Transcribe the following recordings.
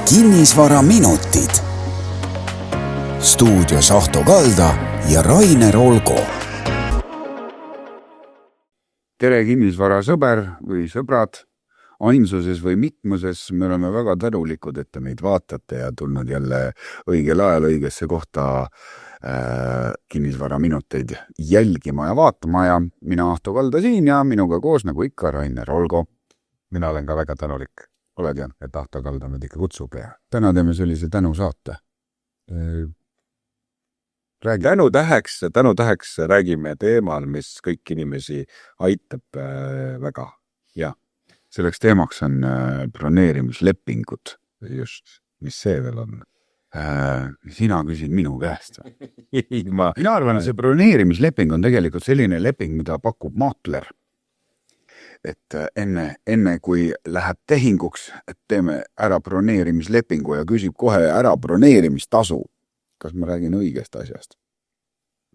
Kinnisvaraminutid. Stuudios Ahto Kalda ja Rainer Olgo. Tere kinnisvarasõber või sõbrad, ainsuses või mitmuses. Me oleme väga tänulikud, et te meid vaatate ja tulnud jälle õigel ajal õigesse kohta kinnisvaraminuteid jälgima ja vaatama. Ja mina Ahto Kalda siin ja minuga koos nagu ikka Rainer Olgo. Mina olen ka väga tänulik. Oled jah, et Ahto Kalda meid ikka kutsub ja täna teeme sellise tänusaate. Tänu täheks räägime teemal, mis kõik inimesi aitab väga. Ja selleks teemaks on broneerimislepingud. Just, mis see veel on? Sina küsid minu käest. Mina arvan, see broneerimisleping on tegelikult selline leping, mida pakub maakler. Et enne kui läheb tehinguks, et teeme ära broneerimislepingu ja küsib kohe ära broneerimistasu. Kas ma räägin õigest asjast?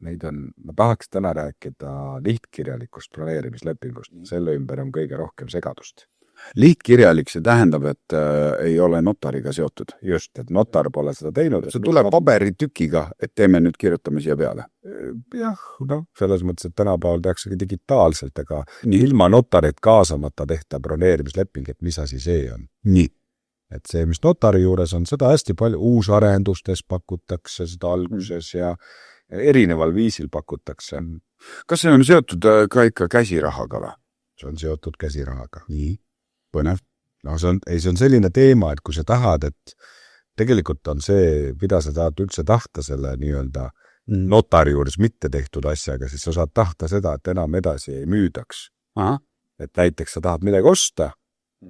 Ma tahaks täna rääkida lihtkirjalikust broneerimislepingust. Selle ümber on kõige rohkem segadust. Lihtkirjalik see tähendab, et ei ole notariga seotud. Just, et notar pole seda teinud. See tuleb paberitükiga, et teeme nüüd kirjutame siia peale. Jah, selles mõttes, et tänapäeval tehaksegi digitaalselt, aga ilma notarit kaasamata tehta broneerimisleping, et mis asi see on. Nii. Et see, mis notari juures on, seda hästi palju uusarendustes pakutakse, seda alguses ja erineval viisil pakutakse. Kas see on seotud ka ikka käsirahaga või? See on seotud käsirahaga. Nii. Põnev. No see on selline teema, et kui sa tahad, et tegelikult on see, mida sa tahad üldse tahta selle nii-öelda notari juures mitte tehtud asjaga, siis sa saad tahta seda, et enam edasi ei müüdaks. Aha. Et näiteks sa tahad midagi osta,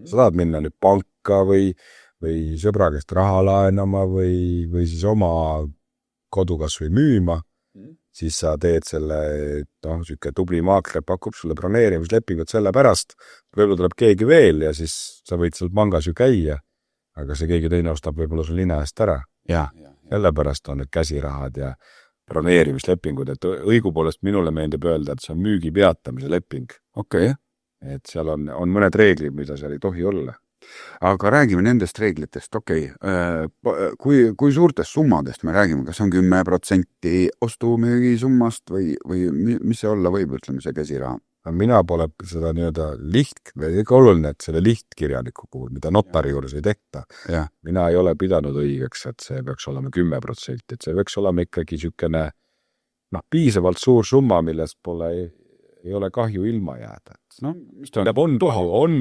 sa tahad minna nüüd panka või sõbra käest raha laenama või siis oma kodukas või müüma, siis sa teed selle, süke tubli maakler pakub sulle broneerimislepingut selle pärast, võib-olla tuleb keegi veel ja siis sa võid seal pangas ju käia, aga see keegi teine ostab võib-olla sul linna eest ära. Ja. Sellepärast on need käsirahad ja broneerimislepingud, et õigupoolest minule meeldib öelda, et see on müügi peatamise leping. Okei. Et seal on mõned reeglid, mida seal ei tohi olla. Aga räägime nendest reeglitest, kui suurtest summadest me räägime, kas on 10% ostumüügi summast või mis see olla võib, ütleme see käsiraha? Mina pole seda kõige oluline, et selle lihtkirjaniku puhul, mida notari juures ei tehta. Ja. Mina ei ole pidanud õigeks, et see peaks olema 10%, et see peaks olema ikkagi sükene piisavalt suur summa, millest ei ole kahju ilma jääda. Mis ta on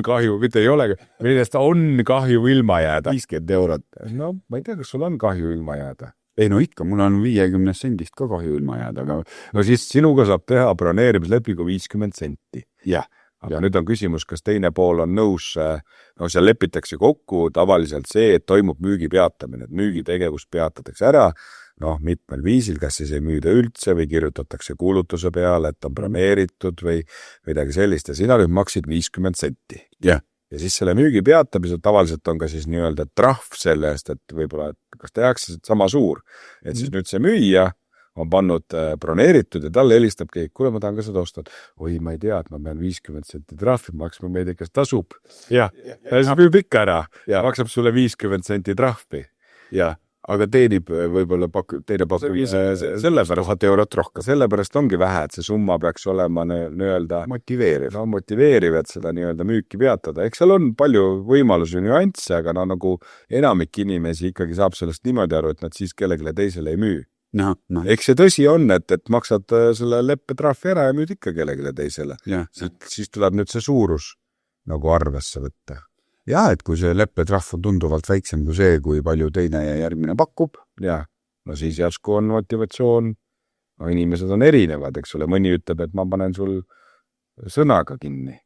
kahju, mitte ei ole, millest on kahju ilma jääda. 50 eurot. Ma ei tea, kas sul on kahju ilma jääda. Ei ikka, mul on 50 sendist ka kahju ilma jääda. Aga siis sinuga saab teha broneerimislepingu 50 senti. Jah. Ja nüüd on küsimus, kas teine pool on nõus, seal lepitakse kokku tavaliselt see, et toimub müügi peatamine, et müügitegevus peatatakse ära, mitmel viisil, kas siis ei müüda üldse või kirjutatakse kuulutuse peale, et on broneeritud või midagi sellist ja sina nüüd maksid 50 senti. Ja siis selle müügi peatamisel tavaliselt on ka siis nii-öelda trahv selle eest, et võib-olla, kas tehakse sama suur, et siis nüüd see müüja on pannud broneeritud ja talle helistab keegi, kuule, ma tahan ka seda osta. Oi, ma ei tea, et ma pean 50 senti trahvi maksma, ma ei tea, kes tasub. Ja siis müüb ikka ära ja maksab sulle 50 senti trahvi. Ja, aga teenib võib-olla teine pakub sellepärast eurot rohkem. Sellepärast ongi vähe, et see summa peaks olema nii-öelda motiveeriv, et seda nii-öelda müüki peatada. Eks seal on palju võimalusi nüansse, aga nagu enamik inimesi ikkagi saab sellest niimoodi aru, et nad siis kellelegi teisele ei müü. Eks see tõsi on, et maksad selle leppetrahvi ära ja müüd ikka kellelegi teisele. Siis tuleb nüüd see suurus nagu arvesse võtta. Ja, et kui see leppetrahv on tunduvalt väiksem kui see, kui palju teine ja järgmine pakub. Ja, siis järsku on motivatsioon. Inimesed on erinevad, eks ole. Mõni ütleb, et ma panen sul sõnaga kinni.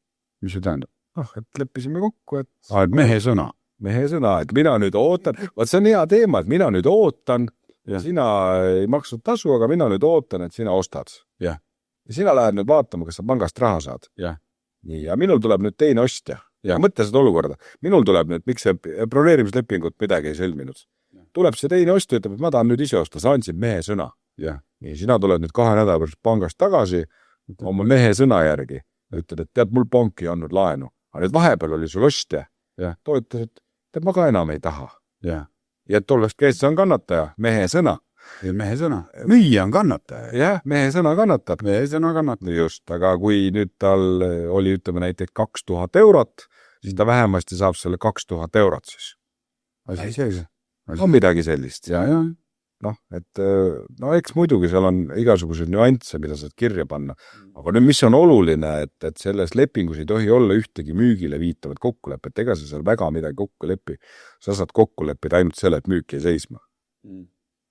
Mis see tähendab? Et leppisime kokku, et... Et mehe sõna. Mehe sõna, et mina nüüd ootan. See on hea teema, et mina nüüd ootan. Ja sina ei maksnud tasu, aga mina nüüd ootan, et sina ostad. Ja sina lähed nüüd vaatama, kas sa pangast raha saad. Ja minul tuleb nüüd teine ostja. Ja mõtle seda olukorda. Minul tuleb nüüd, miks see broneerimislepingut midagi ei sõlminud. Tuleb see teine ostja, ütleb, et ma tahan nüüd ise osta, sa andsid mehe sõna. Ja sina tuled nüüd 2 nädala pärast pangast tagasi, oma mehe sõna järgi. Ütled, et tead, mul pank ei andnud laenu. Aga nüüd vahepeal oli sul ostja. Ja too ütles, et ma ka enam ei taha. ja tollest kes on kannataja, mehe sõna. Mehe sõna. Müüja on kannataja. Jah, mehe sõna kannatab. Mehe sõna kannatab. Just, aga kui nüüd tal oli, ütleme näiteks 2000 eurot, siis ta vähemasti saab selle 2000 eurot siis. Asi seega. On midagi sellist. Ja. Noh, et no eks muidugi seal on igasuguseid nüansse, mida saad kirja panna. Aga nüüd, mis on oluline, et selles lepingus ei tohi olla ühtegi müügile viitavat kokkulepet, ega sa seal väga midagi kokku lepi. Sa saad kokku leppida ainult selle, et müük ei seisma.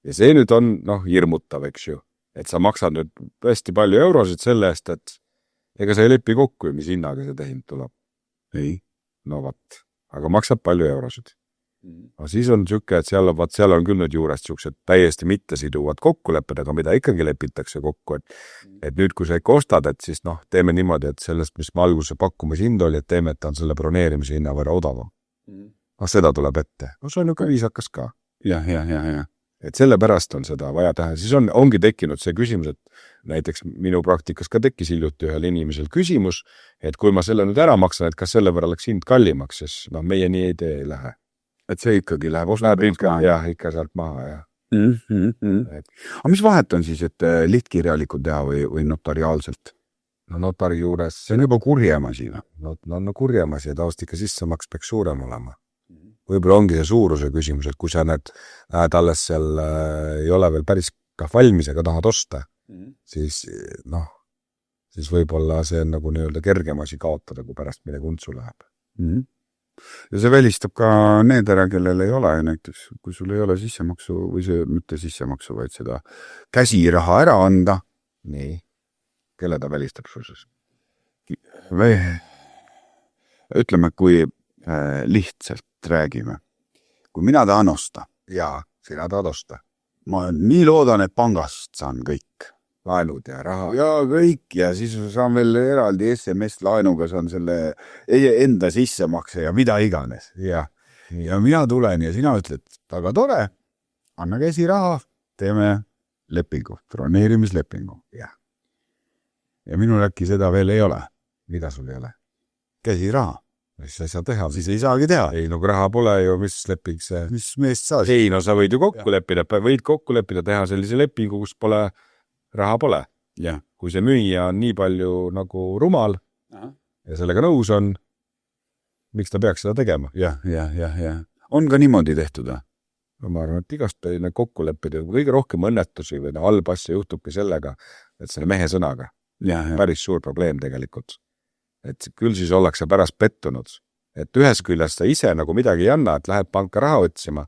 Ja see nüüd on, hirmutav, eks ju. Et sa maksad nüüd hästi palju eurosid selle eest, et ega sa ei lepi kokku, mis hinnaga see tehing tuleb. Ei. No vat, aga maksab palju eurosid. Aga siis on siuke, et seal on küll nüüd juures siuksed täiesti mittesiduvad kokkulepped, aga mida ikkagi lepitakse kokku, et nüüd, kui sa ikka ostad, et siis teeme niimoodi, et sellest, mis ma alguse pakkumishind oli, et teeme, et ta on selle broneerimise hinna võrra odavam. Seda tuleb ette. See on ju ka viisakas ka. Ja. Et sellepärast on seda vaja teha. Siis ongi tekkinud see küsimus, et näiteks minu praktikas ka tekkis hiljuti ühel inimesel küsimus, et kui ma selle nüüd ära maksan, et kas selle võrra läks hind kallimaks, siis meie nii ei lähe. Et see ikkagi läheb jah, ikka sealt maha, jah. Aga mis vahet on siis, et lihtkirjalikult teha või notariaalselt? No notari juures... See on juba kurjem asi. No kurjem asi, et ikka sissemaks peaks suurem olema. Võib-olla ongi see suuruse küsimus, et kui sa näed alles seal ei ole veel päris ka valmis ega tahad osta, siis võib-olla see on nagu nii-öelda kergem asi kaotada, kui pärast midagi untsu läheb. Ja see välistab ka need ära, kellel ei ole näiteks, kui sul ei ole sissemaksu või see mitte sissemaksu, vaid seda käsiraha ära anda. Nii. Kelle ta välistab sul siis? Ütleme, kui lihtsalt räägime. Kui mina tahan osta. Jaa, sina tahad osta. Ma nii loodan, et pangast saan kõik. Laenud ja raha. Ja kõik ja siis saan veel eraldi SMS-laenuga saan selle enda sissemakse ja mida iganes. Ja mina tulen ja sina ütled, väga tore, anna käsiraha, teeme lepingu, broneerimislepingu. Ja minul äkki seda veel ei ole. Mida sul ei ole? Käsiraha. Mis sa ei saa teha? Siis ei saagi teha. Ei, no raha pole ju, mis leping see? Mis meest saas? Ei, no sa võid ju kokku leppida, teha sellise lepingu, kus raha pole. Ja. Kui see müüja on nii palju nagu rumal ja sellega nõus on, miks ta peaks seda tegema? Ja. On ka niimoodi tehtud? Ma arvan, et igast need kokkulepped ja kõige rohkem õnnetusi või halb asja juhtubki sellega, et selle mehe sõnaga. Päris suur probleem tegelikult. Et küll siis ollakse pärast pettunud. Et ühes küljest sa ise nagu midagi ei anna, et lähed panka raha otsima.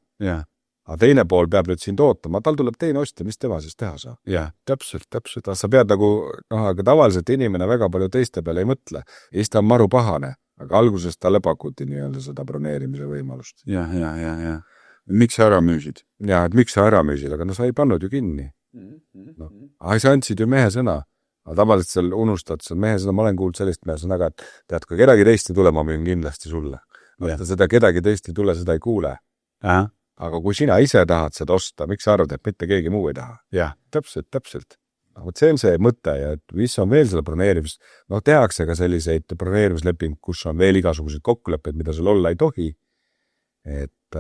Aga teine pool peab nüüd sind ootama, tal tuleb teine ostja, mis tema siis teha saab. Jah, täpselt. Sa pead nagu, aga tavaliselt inimene väga palju teiste peale ei mõtle. Ja siis ta on maru pahane, aga alguses talle pakuti nii-öelda seda broneerimise võimalust. Ja. Miks sa ära müüsid? Ja, et miks sa ära müüsid, aga sa ei pannud ju kinni. Sa andsid ju mehe sõna. Aga tavaliselt seal unustad, mehe sõna, ma olen kuulnud sellist mehe sõnaga, et tead, kui kedagi teist ei tule, ma müün kindlasti sulle. Seda kedagi teist ei tule, seda ei kuule. Aga kui sina ise tahad seda osta, miks sa arvad, et mitte keegi muu ei taha? Jah, täpselt. See on see mõte ja mis on veel selle broneerimis? Tehakse ka selliseid broneerimisleping, kus on veel igasuguseid kokkuleppeid, mida sul olla ei tohi. Et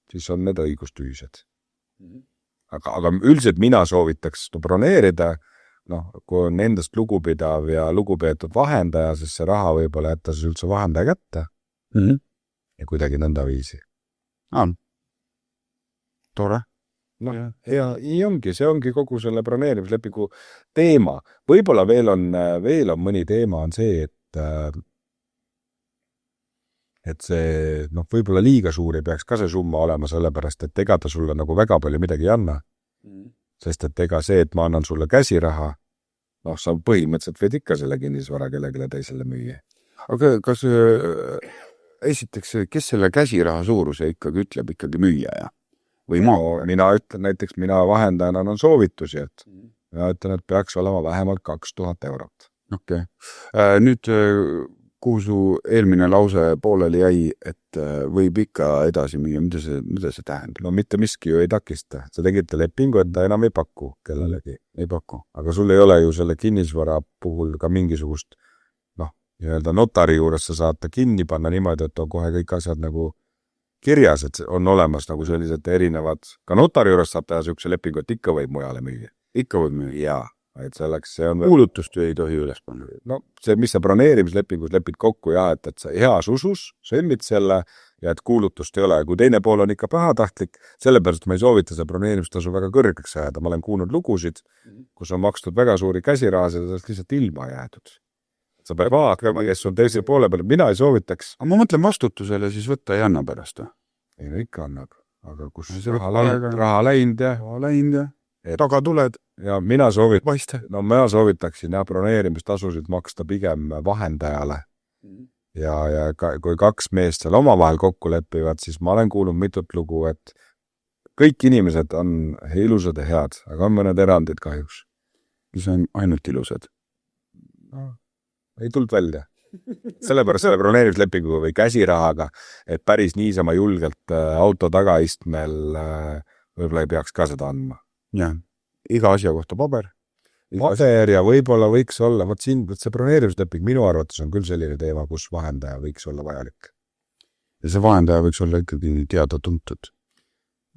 siis on need õigustühised. Aga üldiselt mina soovitaks broneerida, kui on endast lugupidav ja lugupeetud vahendaja, siis see raha võib-olla jätta siis üldse vahendaja kätte ja kuidagi nõnda viisi. Tore. Ja see ongi kogu selle broneerimislepingu teema. Võib-olla veel on mõni teema on see, et see võib-olla liiga suur ei peaks ka see summa olema, sellepärast, et ega ta sulle nagu väga palju midagi ei anna. Sest et ega see, et ma annan sulle käsiraha, sa põhimõtteliselt võid ikka selle kinnisvara kellelegi teisele müüa. Aga kas esiteks, kes selle käsiraha suuruse ikkagi ütleb ikkagi müüa ja? Või mina ütlen näiteks, mina vahendajana on soovitusi, et mina ütlen, et peaks olema vähemalt 2000 eurot. Okei. Nüüd, kuhu su eelmine lause pooleli jäi, et võib ikka edasi müüa, mida see tähendab? No mitte miski ju ei takista. Sa tegite lepingu, et ta enam ei paku kellelegi. Ei paku. Aga sul ei ole ju selle kinnisvara puhul ka mingisugust nii-öelda notari juures sa saad ta kinni panna niimoodi, et on kohe kõik asjad nagu kirjas, et on olemas nagu sellised erinevad, ka notari juures saab teha siukse lepingu, et ikka võib mujale müüa. Ikka võib müüa. Jaa, et selleks see on... Kuulutust ei tohi üles panna. No see, mis sa broneerimislepingus lepid kokku, jah, et sa heas usus sõlmid selle ja et kuulutust ei ole. Kui teine pool on ikka pahatahtlik, sellepärast ma ei soovita see broneerimistasu väga kõrgeks ajada. Ma olen kuulnud lugusid, kus on makstud väga suuri käsirahasid ja lihtsalt ilma jäädud. Sa pead vaatama, kes on teise poole peal. Mina ei soovitaks. Aga ma mõtlen vastutusele siis võtta ei anna pärast. Ei, no ikka annab. Aga kus raha läinud ja taga tuled. Ja mina soovitaksin broneerimistasusid maksta pigem vahendajale. Ja kui kaks meest seal omavahel kokku leppivad, siis ma olen kuulnud mitut lugu, et kõik inimesed on ilusad ja head, aga on mõned erandid kahjuks. Mis on ainult ilusad? No, ei tulnud välja. Sellepärast selle broneerimislepinguga või käsirahaga, et päris niisama julgelt auto tagaistmel võib-olla ei peaks ka seda andma. Jah, iga asja kohta paber. Paber ja võib-olla võiks olla, see broneerimisleping minu arvates on küll selline teema, kus vahendaja võiks olla vajalik. Ja see vahendaja võiks olla ikkagi teada tuntud?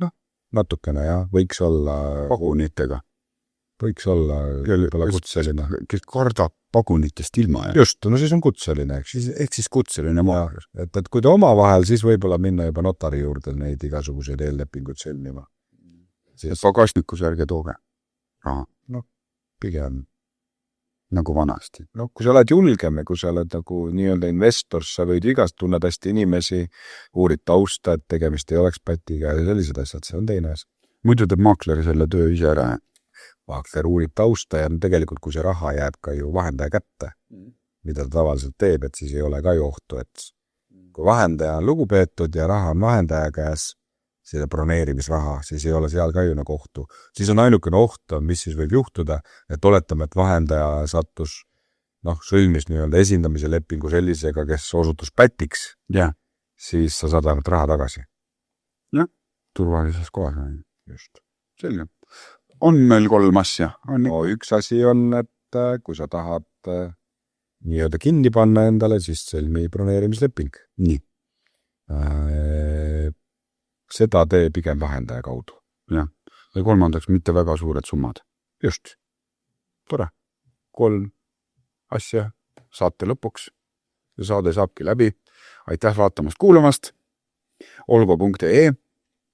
Noh, natukene jah, võiks olla... Pagunitega? Võiks olla kutseline. Kes kardab pagunitest ilma. Ja? Just, no siis on kutseline. Ehk siis kutseline maa. Et kui te oma vahel, siis võib-olla minna juba notari juurde neid igasuguseid eellepinguid sõlmima. Pagasnikus ärge tooge raha. No, pigem. Nagu vanasti. No, kui sa oled julgem ja kui sa oled nagu nii-öelda investor, sa võid igast tunned hästi inimesi, uurid tausta, et tegemist ei oleks pätiga ja sellised asjad, see on teine asja. Muidu teeb maakler selle töö ise ära. Maakler uurib tausta ja tegelikult, kui see raha jääb ka ju vahendaja kätte, mida ta tavaliselt teeb, et siis ei ole ka ju ohtu, et kui vahendaja on lugupeetud ja raha on vahendaja käes, seda broneerimisraha, siis ei ole seal ka ju nagu ohtu. Siis on ainukene oht, mis siis võib juhtuda, et oletame, et vahendaja sattus, sõlmis nii-öelda esindamise lepingu sellisega, kes osutus pätiks, siis sa saad ainult raha tagasi. Jah, turvalises kohas. Just. Selge. On meil 3 asja? Üks asi on, et kui sa tahad nii-öelda kinni panna endale, siis sõlmi broneerimisleping. Nii. Seda tee pigem vahendaja kaudu. Ja. Või 3. mitte väga suured summad. Just. Tore. 3 asja saate lõpuks ja saade saabki läbi. Aitäh vaatamast, kuulamast. Olgo.ee.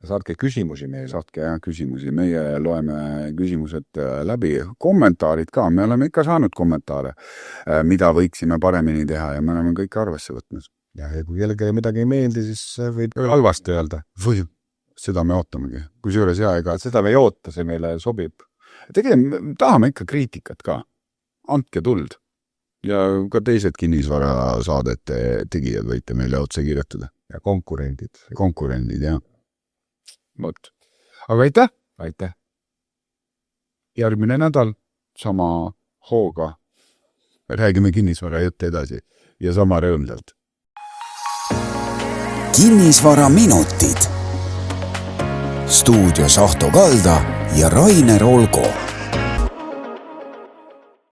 Saatke küsimusi meie. Saatke küsimusi. Meie loeme küsimused läbi. Kommentaarid ka. Me oleme ikka saanud kommentaare, mida võiksime paremini teha ja me oleme kõik arvesse võtnud. Ja kui kellelegi midagi ei meeldi, siis võid halvasti öelda. Või seda me ootamegi. Kui seures ega... Seda me ei oota, see meile sobib. Tegelikult tahame ikka kriitikat ka. Andke tuld. Ja ka teised kinnisvara saadete tegijad võite meile otse kirjutada. Ja konkurendid. Konkurendid, jah. Mõt. Aga aitäh! Aitäh! Järgmine nädal sama hooga räägime kinnisvara jutte edasi ja sama rõõmsalt. Kinnisvara minutid. Stuudios Ahto Kalda ja Rainer Olgo.